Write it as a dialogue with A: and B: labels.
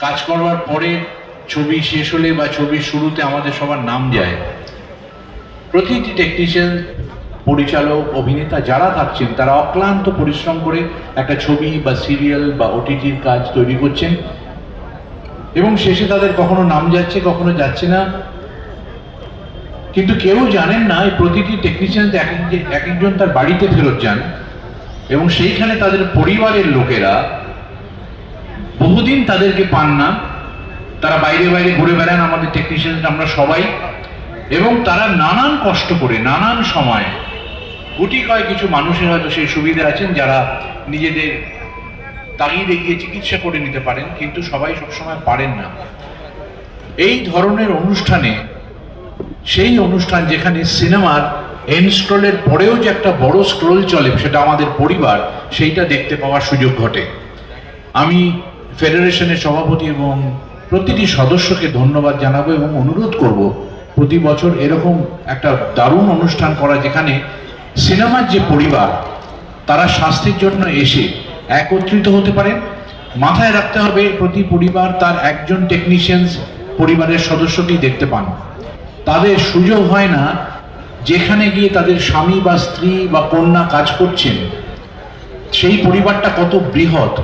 A: কাজ করবার পরে ছবি শেষ হলে বা ছবির শুরুতে আমাদের সবার নাম যায়। প্রতিটি টেকনিশিয়ান, পরিচালক, অভিনেতা যারা থাকছেন তারা অক্লান্ত পরিশ্রম করে একটা ছবি বা সিরিয়াল বা ওটিটির কাজ তৈরি করছেন এবং শেষে তাদের কখনো নাম যাচ্ছে, কখনো যাচ্ছে না। কিন্তু কেউ জানেন না এই প্রতিটি টেকনিশিয়ান এক একজন তার বাড়িতে ফেরত যান এবং সেইখানে তাদের পরিবারের লোকেরা বহুদিন তাদেরকে পান না। তারা বাইরে বাইরে ঘুরে বেড়ান, আমাদের টেকনিশিয়ান আমরা সবাই, এবং তারা নানান কষ্ট করে নানান সময়, গুটি কয়েক কিছু মানুষের হয়তো সেই সুবিধা আছেন যারা নিজেদের তাগিদে গিয়ে চিকিৎসা করে নিতে পারেন, কিন্তু সবাই সবসময় পারেন না। এই ধরনের অনুষ্ঠানে, সেই অনুষ্ঠান যেখানে সিনেমার এন্ড স্ক্রোলের পরেও যে একটা বড় স্ক্রোল চলে, সেটা আমাদের পরিবার, সেইটা দেখতে পাওয়ার সুযোগ ঘটে। আমি ফেডারেশনের সভাপতি এবং প্রতিটি সদস্যকে ধন্যবাদ জানাবো এবং অনুরোধ করব প্রতি বছর এরকম একটা দারুণ অনুষ্ঠান করা, যেখানে সিনেমার যে পরিবার তারা স্বাস্থ্যের জন্য এসে একত্রিত হতে পারে। মাথায় রাখতে হবে প্রতি পরিবার তার একজন টেকনিশিয়ানস পরিবারের সদস্যকেই দেখতে পান। তাদের সুযোগ হয় না যেখানে গিয়ে তাদের স্বামী বা স্ত্রী বা কন্যা কাজ করছেন, সেই পরিবারটা কত বৃহৎ